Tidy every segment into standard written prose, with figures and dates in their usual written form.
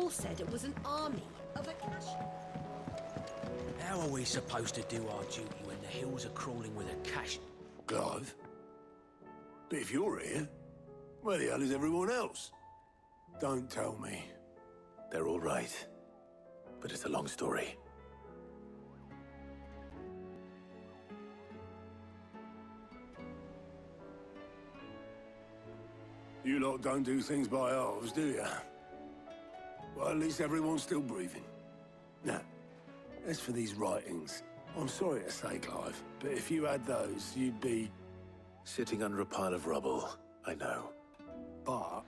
all said it was an army of Akasha. How are we supposed to do our duty when the hills are crawling with Akasha? Clive? But if you're here, where the hell is everyone else? Don't tell me. They're all right. But it's a long story. You lot don't do things by halves, do you? Well, at least everyone's still breathing. Now, as for these writings, I'm sorry to say, Clive, but if you had those, you'd be... Sitting under a pile of rubble, I know. But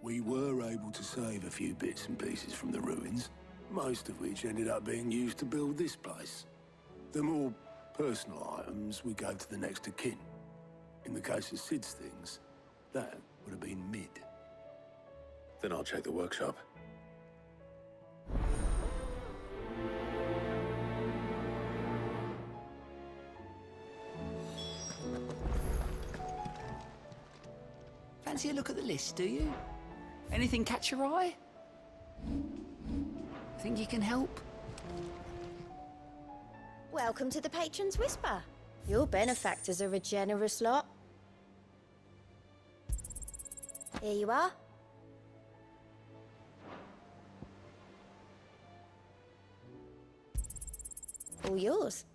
we were able to save a few bits and pieces from the ruins, most of which ended up being used to build this place. The more personal items we gave to the next of kin. In the case of Sid's things, that would have been mid. Then I'll check the workshop. Fancy a look at the list, do you? Anything catch your eye? Think you can help? Welcome to the Patron's Whisper. Your benefactors are a generous lot. Here you are. All yours.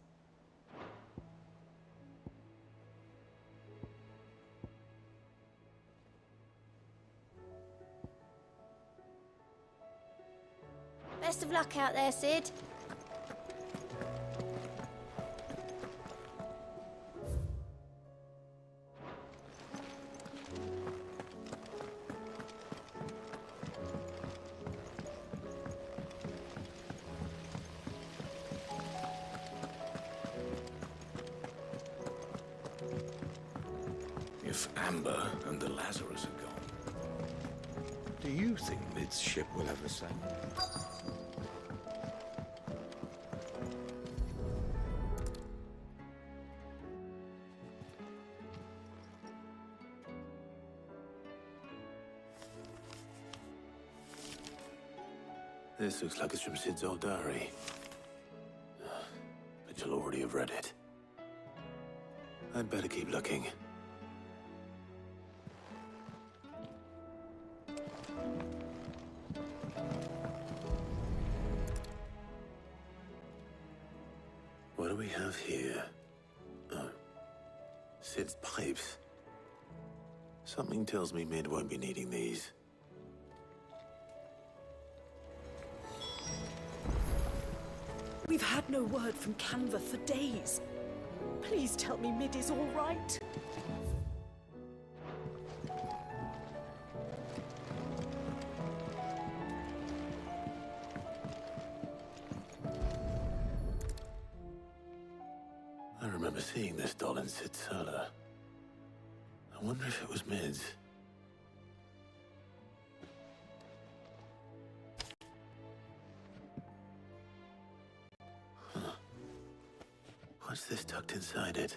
Best of luck out there, Sid. If Amber and the Lazarus are gone, do you think Mid's ship will ever sail? This looks like it's from Sid's old diary. But you'll already have read it. I'd better keep looking. What do we have here? Oh, Sid's pipes. Something tells me Mid won't be needing these. We've had no word from Canva for days. Please tell me Mid is all right. I remember seeing this doll in Sid's cellar. I wonder if it was Mid's. Huh. What's this tucked inside it?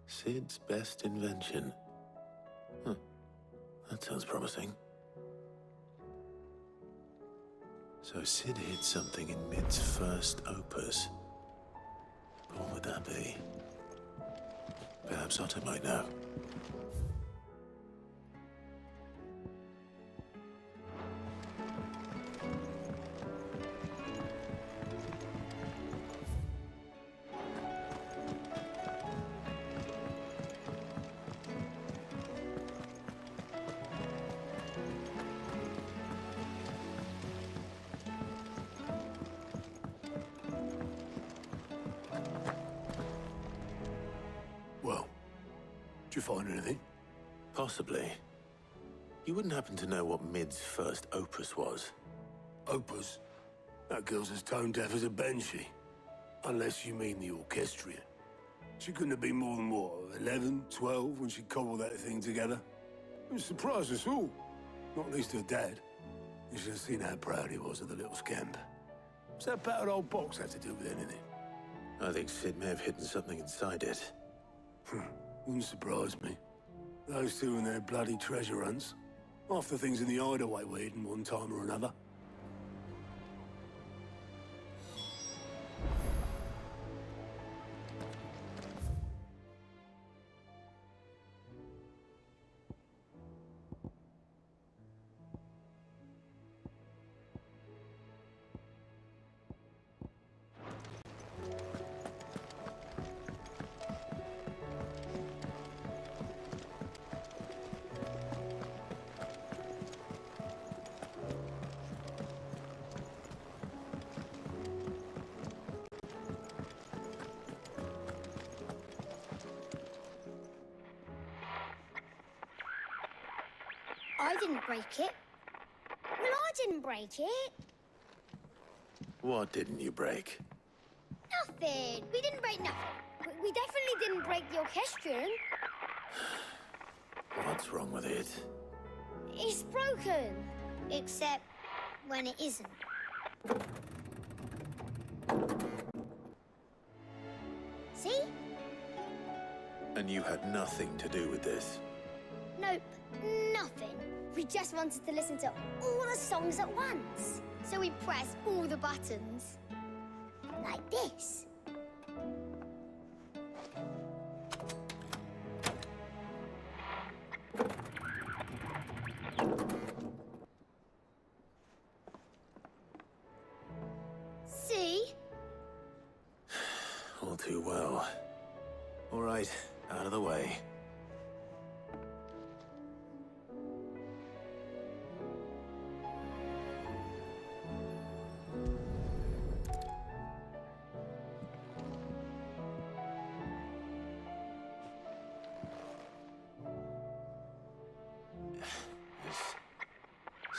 Sid's best invention. Huh. That sounds promising. So Sid hid something in Mid's first opus. What would that be? Perhaps Otto might know. Well, did you find anything? Possibly. You wouldn't happen to know what Mid's first opus was? Opus? That girl's as tone deaf as a banshee. Unless you mean the orchestrion. She couldn't have been more than, what, 11, 12 when she cobbled that thing together? It surprised us all. Not least her dad. You should have seen how proud he was of the little scamp. What's that battered old box have to do with anything? I think Sid may have hidden something inside it. Wouldn't surprise me. Those two and their bloody treasure hunts. Half the things in the hideaway were hidden one time or another. I didn't break it. Well, I didn't break it. What didn't you break? Nothing. We didn't break nothing. We definitely didn't break the orchestrion. What's wrong with it? It's broken. Except when it isn't. See? And you had nothing to do with this? Nope, nothing. We just wanted to listen to all the songs at once. So we pressed all the buttons. Like this. See? All too well. All right, out of the way.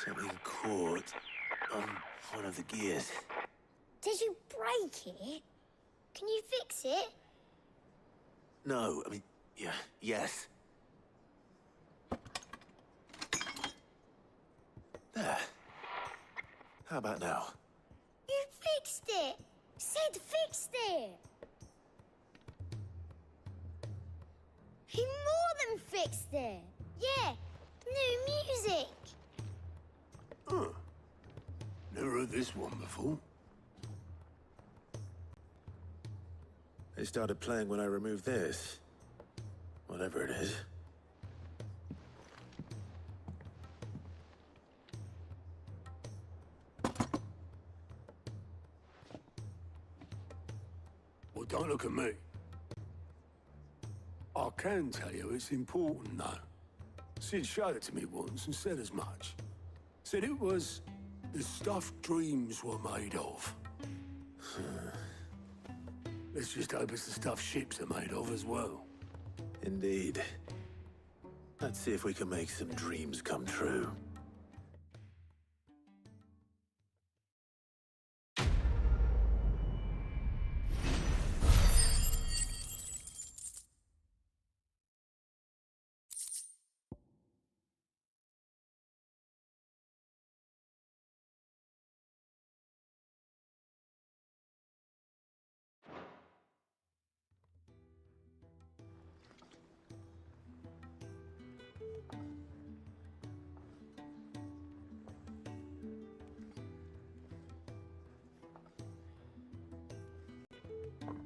Something caught on one of the gears. Did you break it? Can you fix it? No, I mean, yeah, yes. There. How about now? You fixed it! Sid fixed it! He more than fixed it! Yeah, new music! Huh. Never heard this one before. They started playing when I removed this. Whatever it is. Well, don't look at me. I can tell you it's important, though. Sid showed it to me once and said as much. Said it was the stuff dreams were made of. Let's just hope it's the stuff ships are made of as well. Indeed. Let's see if we can make some dreams come true.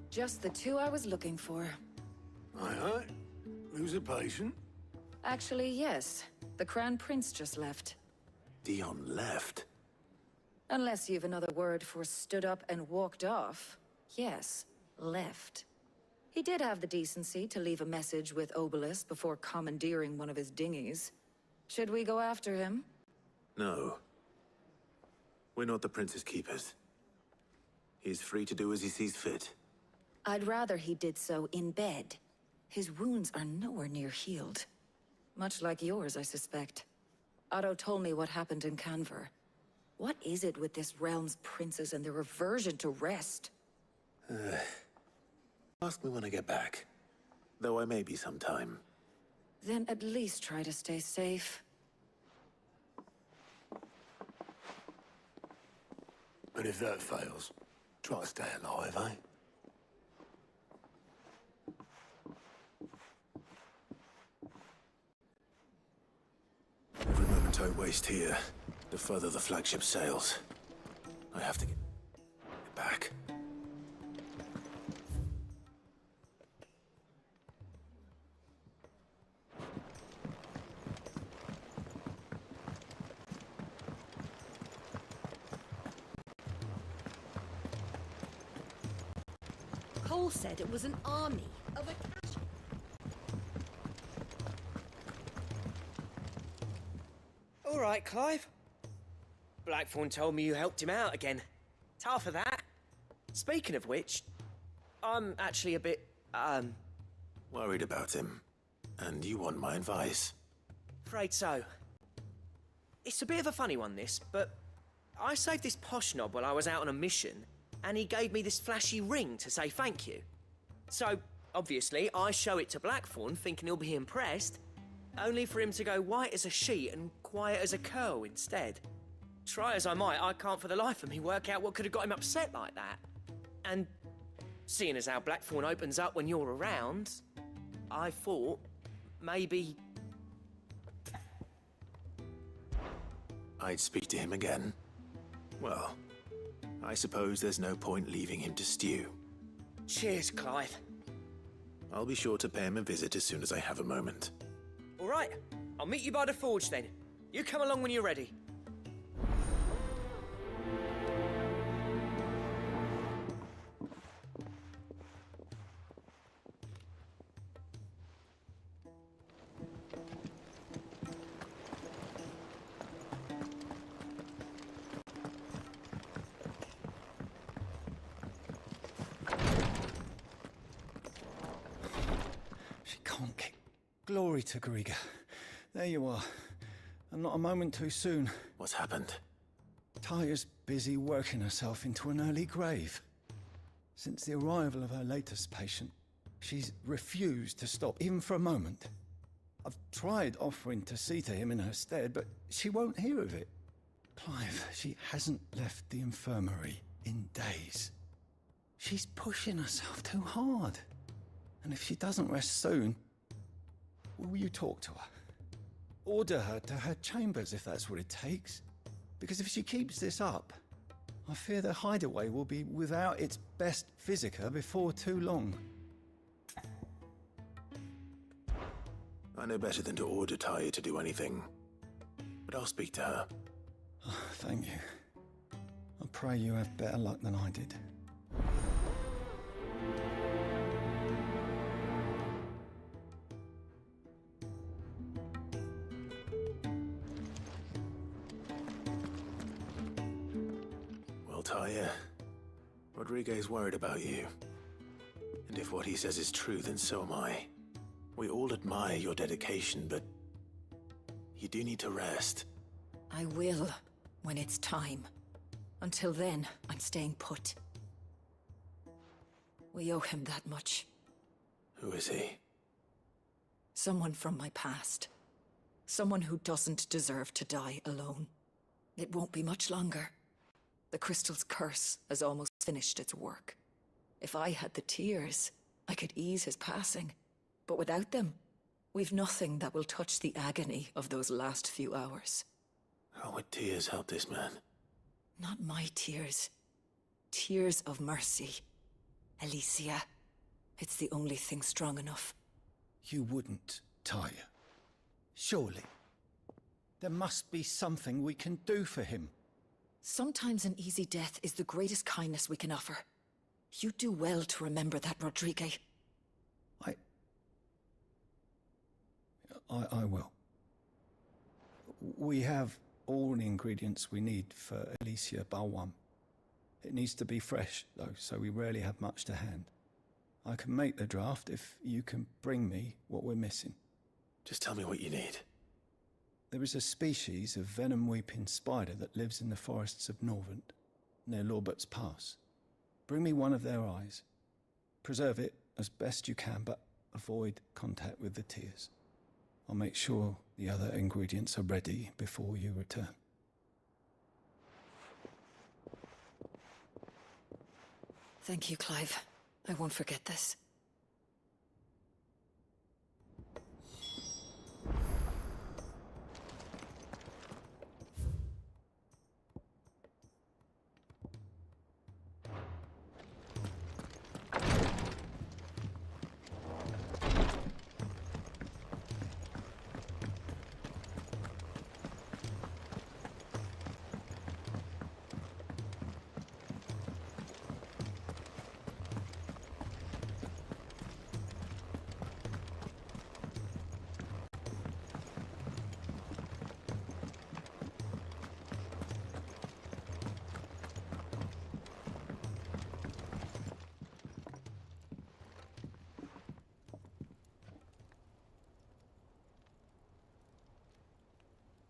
Just the two I was looking for. Aye. Lose a patient? Actually, yes. The Crown Prince just left. Dion left. Unless you've another word for stood up and walked off. Yes, left. He did have the decency to leave a message with Obelisk before commandeering one of his dinghies. Should we go after him? No. We're not the Prince's keepers. He's free to do as he sees fit. I'd rather he did so in bed. His wounds are nowhere near healed. Much like yours, I suspect. Otto told me what happened in Canver. What is it with this realm's princes and their aversion to rest? Ask me when I get back. Though I may be sometime. Then at least try to stay safe. And if that fails, try to stay alive, eh? Every moment I waste here, the further the flagship sails. I have to get back. Cole said it was an army of a cash. All right, Clive. Blackthorn told me you helped him out again. Tough of that. Speaking of which, I'm actually a bit, Worried about him. And you want my advice? afraid so. It's a bit of a funny one, this, but I saved this posh knob while I was out on a mission, and he gave me this flashy ring to say thank you. So, obviously, I show it to Blackthorn, thinking he'll be impressed, only for him to go white as a sheet and quiet as a curl instead. Try as I might, I can't for the life of me work out what could have got him upset like that. And seeing as how Blackthorn opens up when you're around, I thought maybe... I'd speak to him again. Well, I suppose there's no point leaving him to stew. Cheers, Clive. I'll be sure to pay him a visit as soon as I have a moment. All right, I'll meet you by the forge then. You come along when you're ready. She can't kick. Glory to Griga. There you are. And not a moment too soon. What's happened? Taya's busy working herself into an early grave. Since the arrival of her latest patient, she's refused to stop, even for a moment. I've tried offering to see to him in her stead, but she won't hear of it. Clive, she hasn't left the infirmary in days. She's pushing herself too hard. And if she doesn't rest soon, will you talk to her? Order her to her chambers if that's what it takes. Because if she keeps this up, I fear the hideaway will be without its best physica before too long. I know better than to order Taya to do anything. But I'll speak to her. Oh, thank you. I pray you have better luck than I did. Well, Taya, Rodriguez worried about you. And if what he says is true, then so am I. We all admire your dedication, but you do need to rest. I will, when it's time. Until then, I'm staying put. We owe him that much. Who is he? Someone from my past. Someone who doesn't deserve to die alone. It won't be much longer. The crystal's curse has almost finished its work. If I had the tears, I could ease his passing. But without them, we've nothing that will touch the agony of those last few hours. How would tears help this man? Not my tears. Tears of mercy. Alicia. It's the only thing strong enough. You wouldn't, Taya. Surely. There must be something we can do for him. Sometimes an easy death is the greatest kindness we can offer. You do well to remember that, Rodrigue. I will. We have all the ingredients we need for Alicia Balwam. It needs to be fresh, though, so we rarely have much to hand. I can make the draft if you can bring me what we're missing. Just tell me what you need. There is a species of venom-weeping spider that lives in the forests of Norvent, near Lorbert's Pass. bring me one of their eyes. Preserve it as best you can, but avoid contact with the tears. I'll make sure the other ingredients are ready before you return. Thank you, Clive. I won't forget this.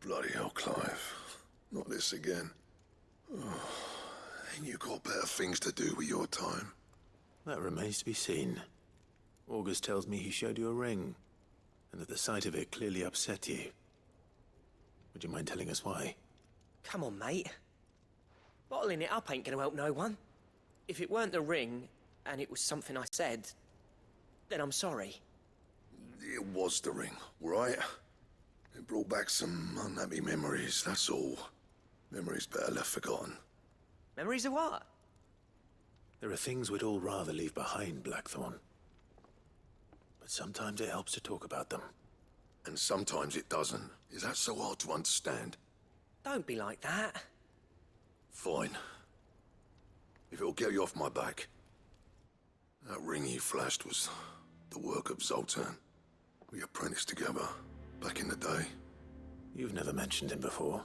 Bloody hell, Clive. Not this again. Oh, ain't you got better things to do with your time? That remains to be seen. August tells me he showed you a ring, and that the sight of it clearly upset you. Would you mind telling us why? Come on, mate. Bottling it up ain't gonna help no one. If it weren't the ring, and it was something I said, then I'm sorry. It was the ring, right? It brought back some unhappy memories, that's all. Memories better left forgotten. Memories of what? There are things we'd all rather leave behind, Blackthorn. But sometimes it helps to talk about them. And sometimes it doesn't. Is that so hard to understand? Don't be like that. Fine. If it'll get you off my back. That ring you flashed was the work of Zoltan. We apprenticed together. Back in the day. You've never mentioned him before.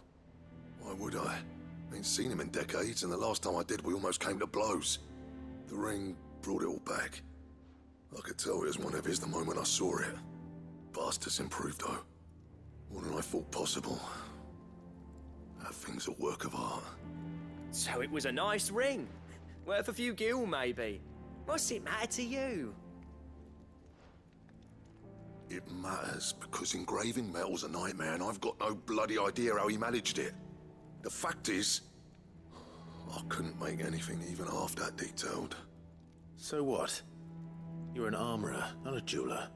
Why would I? Ain't seen him in decades, and the last time I did, we almost came to blows. The ring brought it all back. I could tell it was one of his the moment I saw it. Bastard's improved, though. More than I thought possible. That thing's a work of art. So it was a nice ring. Worth a few gil, maybe. What's it matter to you? It matters because engraving metal's a nightmare and I've got no bloody idea how he managed it. The fact is, I couldn't make anything even half that detailed. So what? You're an armorer, not a jeweler.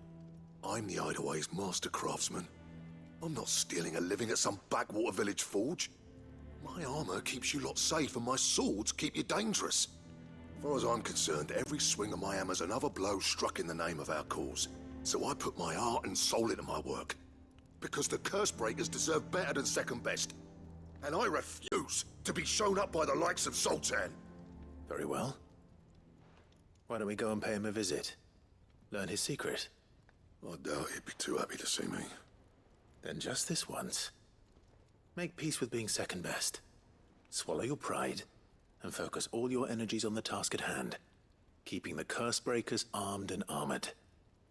I'm the Hideaway's master craftsman. I'm not stealing a living at some backwater village forge. My armor keeps you lot safe and my swords keep you dangerous. As far as I'm concerned, every swing of my hammer's another blow struck in the name of our cause. So I put my heart and soul into my work. Because the curse breakers deserve better than second best. And I refuse to be shown up by the likes of Zoltan. Very well. Why don't we go and pay him a visit? Learn his secret. I doubt he'd be too happy to see me. Then just this once. Make peace with being second best. Swallow your pride, and focus all your energies on the task at hand. Keeping the curse breakers armed and armored.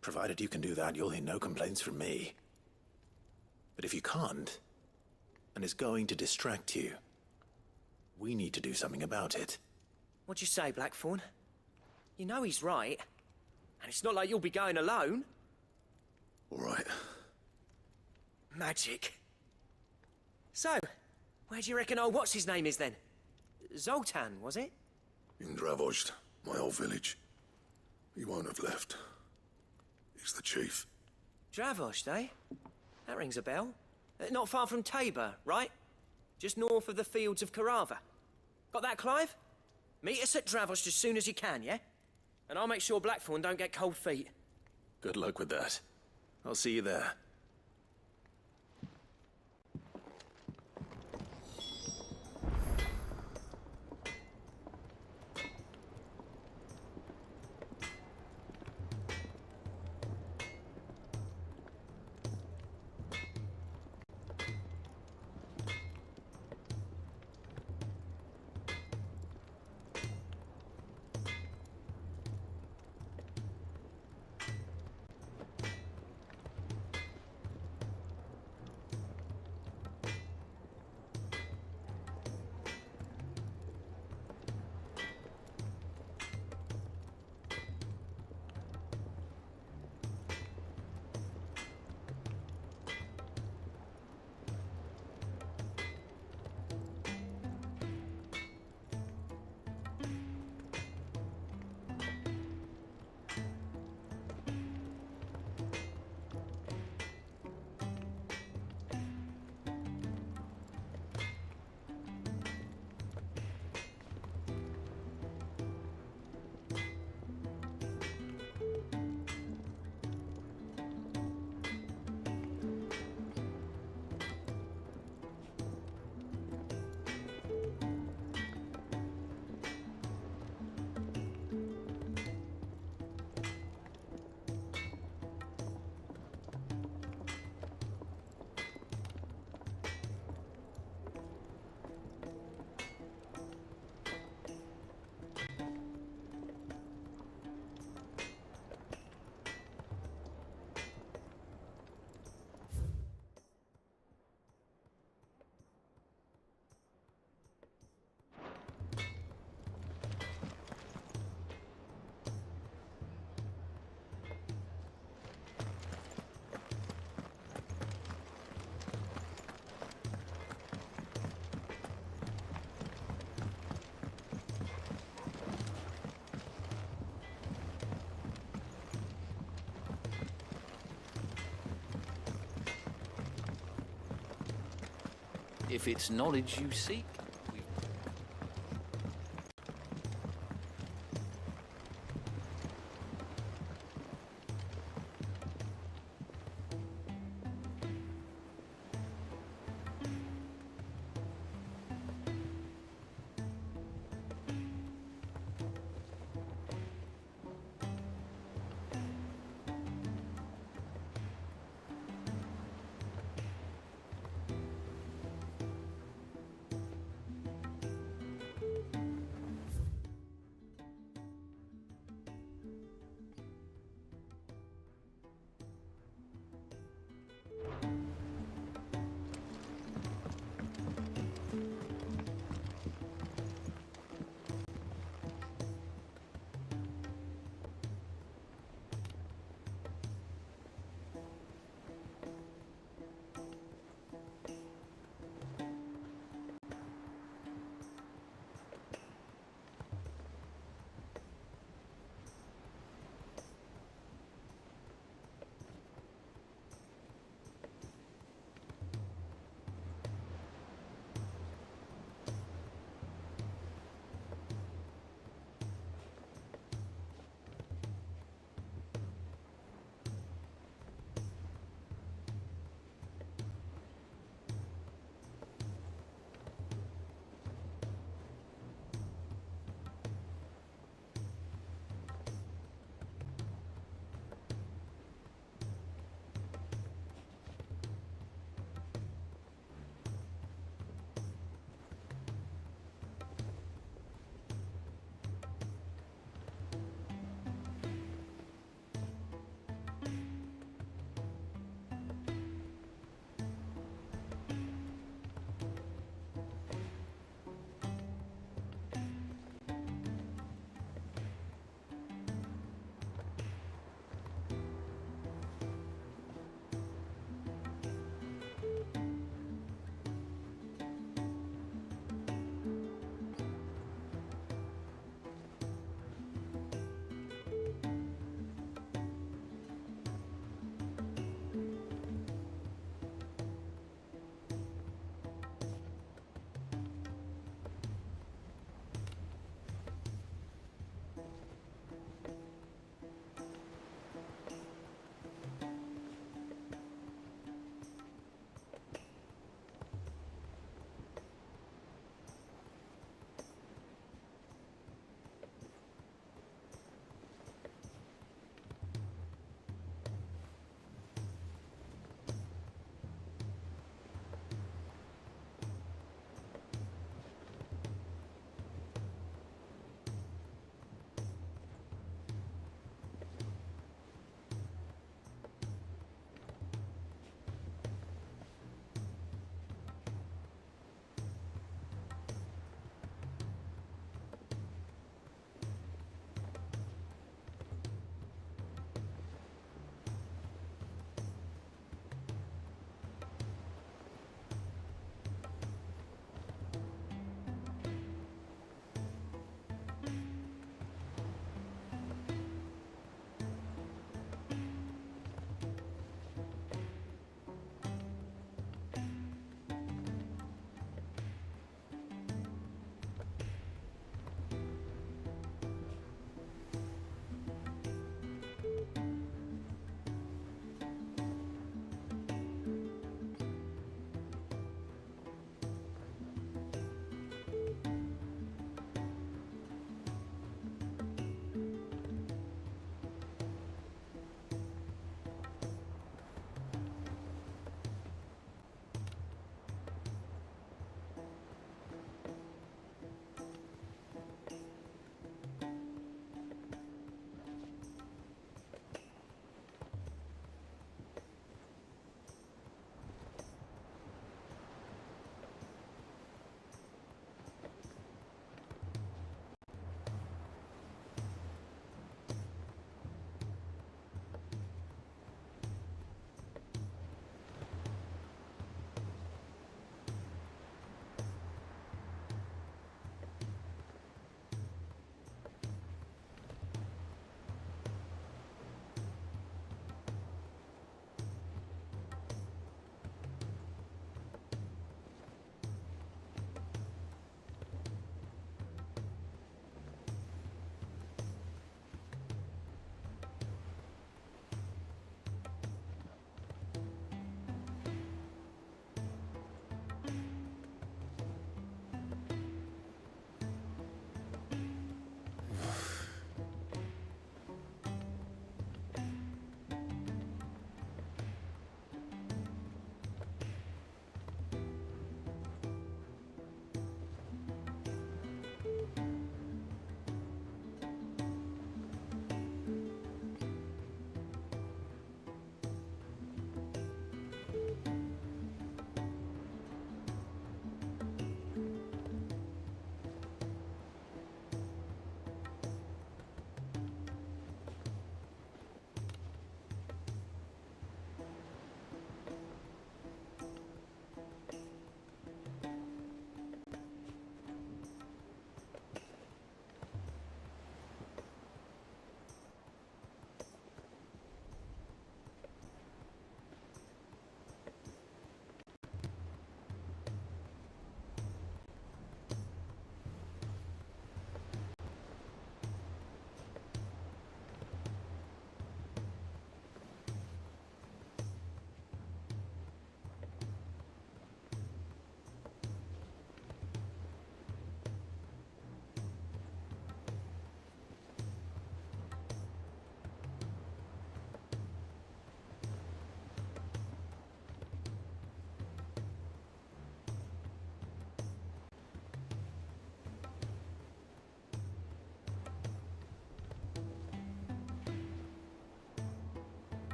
Provided you can do that, you'll hear no complaints from me. But if you can't, and it's going to distract you, we need to do something about it. What'd you say, Blackthorn? You know he's right. And it's not like you'll be going alone. All right. Magic. So, where do you reckon old what's-his-name is then? Zoltan, was it? In Dravozd, my old village. He won't have left. He's the chief. Dravozd, eh? That rings a bell. Not far from Tabor, right? Just north of the fields of Carava. Got that, Clive? Meet us at Dravozd as soon as you can, yeah? And I'll make sure Blackthorn don't get cold feet. Good luck with that. I'll see you there. If it's knowledge you seek,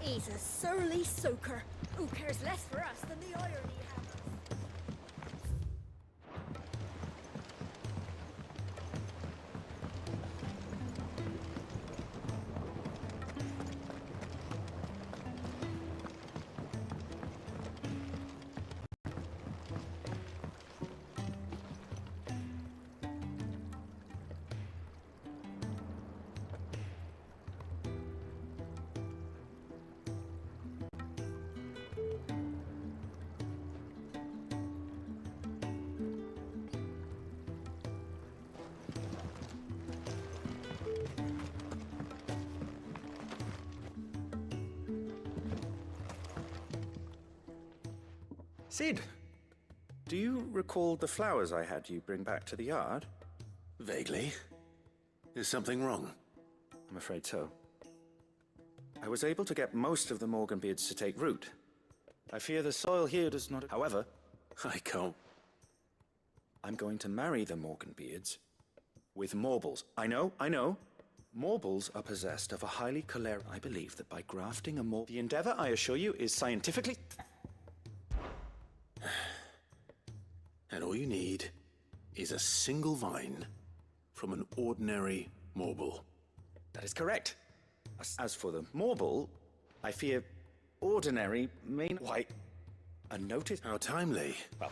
He's a surly soaker who cares less for us than the irony hammers. Sid, do you recall the flowers I had you bring back to the yard? Vaguely. Is something wrong? I'm afraid so. I was able to get most of the Morganbeards to take root. I fear the soil here does not... However, I can't. I'm going to marry the Morganbeards with Morbles. I know. Morbles are possessed of a highly choleric... I believe that by grafting a Morble... The endeavor, I assure you, is scientifically... And all you need is a single vine from an ordinary Morble. That is correct. As for the Morble, I fear ordinary may... Why, a notice... How timely. Well,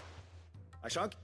I shan't...